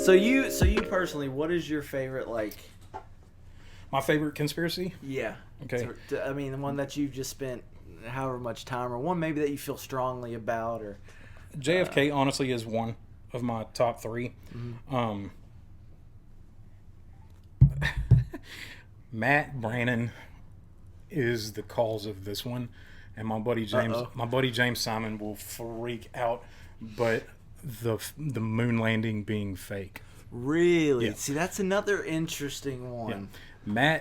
So you personally, what is your favorite, like... My favorite conspiracy? Yeah. Okay. I mean, the one that you've just spent however much time, or one maybe that you feel strongly about, or... JFK, honestly, is one of my top three. Mm-hmm. Matt Brannon is the cause of this one, and my buddy James Simon will freak out, but the moon landing being fake. Really? Yeah. See, that's another interesting one. Yeah.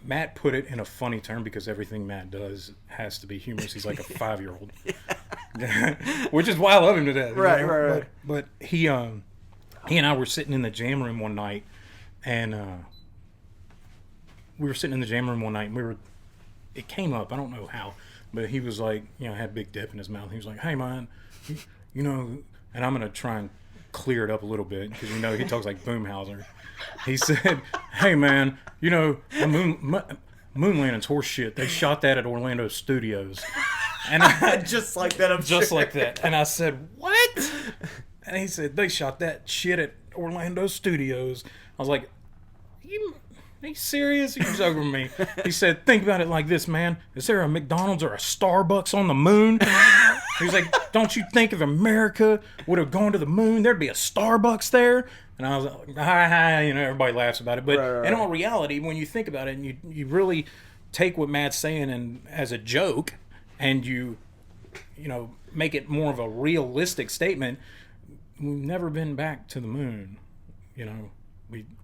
Matt put it in a funny term because everything Matt does has to be humorous. He's like a 5-year-old. Which is why I love him to death. Right. But he and I were sitting in the jam room one night, and it came up, I don't know how, but he was like, had Big Dip in his mouth. He was like, "Hey man, and I'm going to try and clear it up a little bit because he talks like Boomhauser. He said, "Hey man, the moon landing's horse shit. They shot that at Orlando Studios." And just like that, like that. And I said, "What?" And he said, "They shot that shit at Orlando Studios." I was like, Are you serious? He was over me. He said, "Think about it like this, man. Is there a McDonald's or a Starbucks on the moon?" He was like, "Don't you think if America would have gone to the moon, there'd be a Starbucks there?" And I was like, hi, everybody laughs about it. But in all reality, when you think about it and you really take what Matt's saying and as a joke and you make it more of a realistic statement, we've never been back to the moon.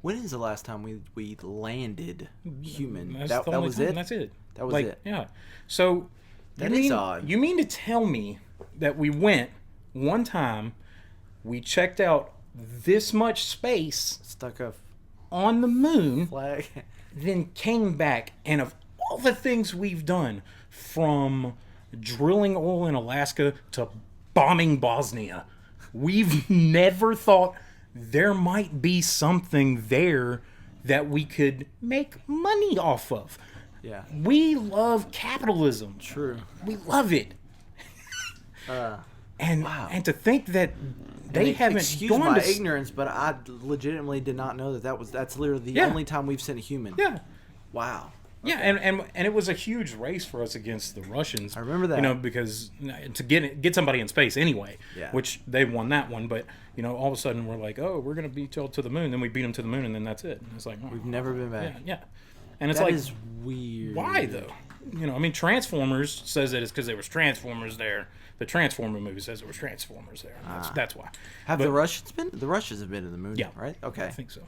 When is the last time we landed human? That was it? That's it. That was it. Yeah. So that is odd. You mean to tell me that we went one time, we checked out this much space, stuck a on the moon, flag, then came back, and of all the things we've done, from drilling oil in Alaska to bombing Bosnia, we've never thought there might be something there that we could make money off of. Yeah. We love capitalism. True. We love it. And to think that they haven't excuse gone my to ignorance, but I legitimately did not know that's literally the only time we've sent a human. Yeah. Wow. Okay. Yeah, and it was a huge race for us against the Russians. I remember that. Because to get somebody in space anyway, which they won that one. But all of a sudden we're like, oh, we're gonna beat y'all to the moon. Then we beat them to the moon, and then that's it. And it's like we've never been back. Yeah. And it's that like, is weird. Why though? Transformers says that it's because there was Transformers there. The Transformer movie says there was Transformers there. That's why. Have the Russians been? The Russians have been to the moon. Yeah. Right. Okay. I think so.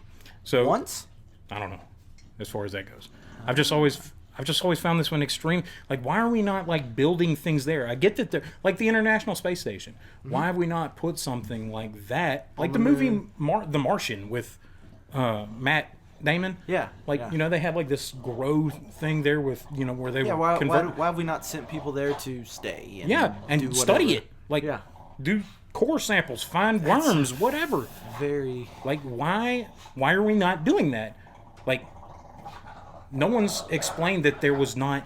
So once? I don't know. As far as that goes, I've just always found this one extreme. Like, why are we not like building things there? I get that they're like the International Space Station. Mm-hmm. Why have we not put something like that, like the movie The Martian with Matt Damon? Yeah. Like they have like this grow thing there with where they why have we not sent people there to stay? And study it. Like do core samples, find worms, whatever. Very like why are we not doing that? Like, no one's explained that there was not,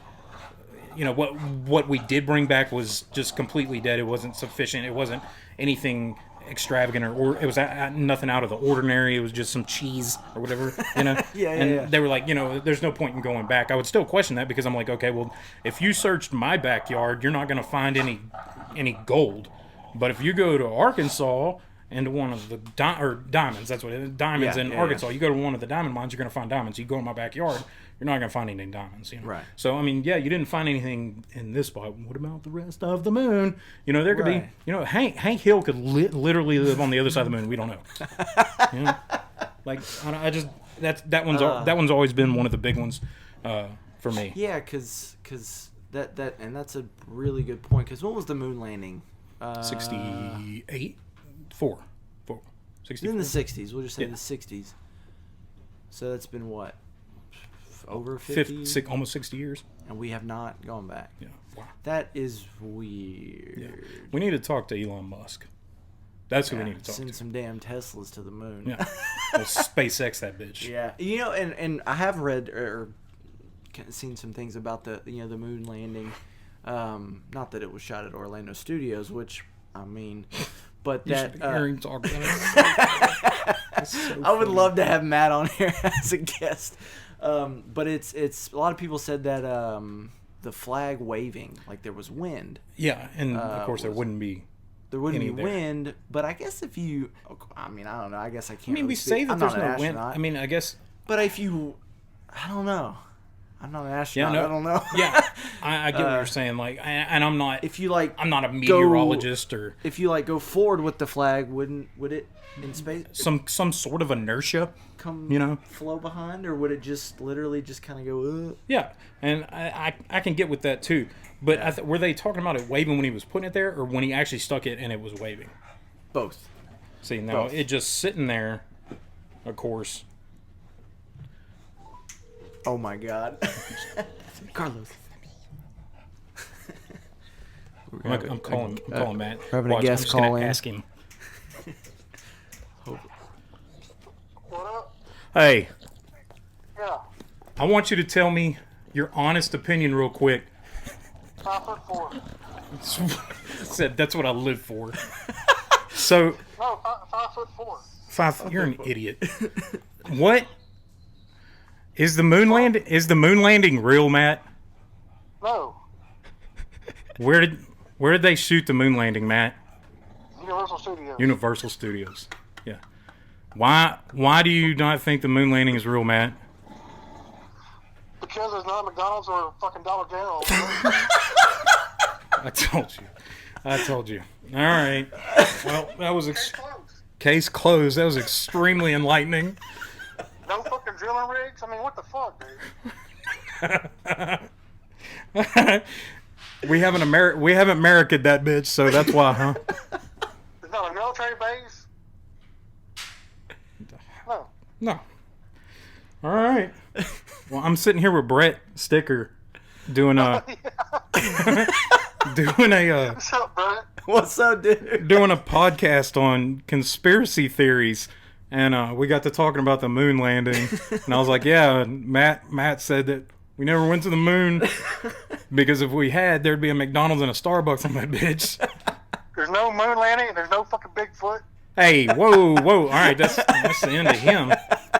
what we did bring back was just completely dead. It wasn't sufficient. It wasn't anything extravagant or it was nothing out of the ordinary. It was just some cheese or whatever, Yeah. They were like, there's no point in going back. I would still question that because I'm like, okay, well, if you searched my backyard, you're not going to find any gold. But if you go to Arkansas and to one of the diamonds, that's what it is, diamonds in Arkansas. You go to one of the diamond mines, you're going to find diamonds. You go in my backyard, you're not going to find any diamonds. Right. So, I mean, you didn't find anything in this spot. What about the rest of the moon? There could be, Hank Hill could literally live on the other side of the moon. We don't know. Like, I just, that one's always been one of the big ones for me. Yeah, because that's a really good point. Because what was the moon landing? 68? 4. 64? In the 60s. We'll just say the 60s. So that's been what? Over 50? Almost 60 years. And we have not gone back. Yeah. Wow. That is weird. Yeah. We need to talk to Elon Musk. That's who we need to talk to. Send some damn Teslas to the moon. Yeah. We'll SpaceX that bitch. Yeah. And I have read or seen some things about the moon landing. Not that it was shot at Orlando Studios, which, I mean... But you that should be hearing talk about it. I would love to have Matt on here as a guest. But it's a lot of people said that the flag waving, like there was wind. Yeah, and of course there wouldn't be wind, but I guess if you, I mean, I don't know. I guess I can't. I mean, really we speak. say that I'm there's not an no wind. astronaut. I mean, I guess. But if you, I don't know. I'm not an astronaut. Yeah, no, I don't know. Yeah, I get what you're saying. Like, and I'm not. If you like, I'm not a meteorologist or. If you like go forward with the flag, would it in space some sort of inertia come flow behind, or would it just literally just kind of go? Yeah, and I can get with that too. But were they talking about it waving when he was putting it there, or when he actually stuck it and it was waving? Both. See, now it just sitting there, of course. Oh my God, Carlos. I'm calling Matt. We're having a Watch, guest I'm just call gonna in. ask him. What up? Hey, Yeah, I want you to tell me your honest opinion real quick. 5'4". Said that's what I live for. So No, 5'4". you're an idiot. What is the moon land? Is the moon landing real, Matt? No, Where did they shoot the moon landing, Matt? Universal Studios. Universal Studios. Yeah. Why do you not think the moon landing is real, Matt? Because there's not a McDonald's or a fucking Dollar General. I told you. All right. Well, that was Close. case closed. That was extremely enlightening. No fucking drilling rigs. I mean, what the fuck, dude? we haven't America'd that bitch, so that's why, huh? There's not a military base. No. No. All right. Well, I'm sitting here with Brett Sticker doing doing a What's up, Brett? What's up, dude? doing a podcast on conspiracy theories, and we got to talking about the moon landing, and I was like, yeah, Matt said that we never went to the moon because if we had, there'd be a McDonald's and a Starbucks on that bitch. There's no moon landing and there's no fucking Bigfoot. Hey, whoa, all right, that's the end of him.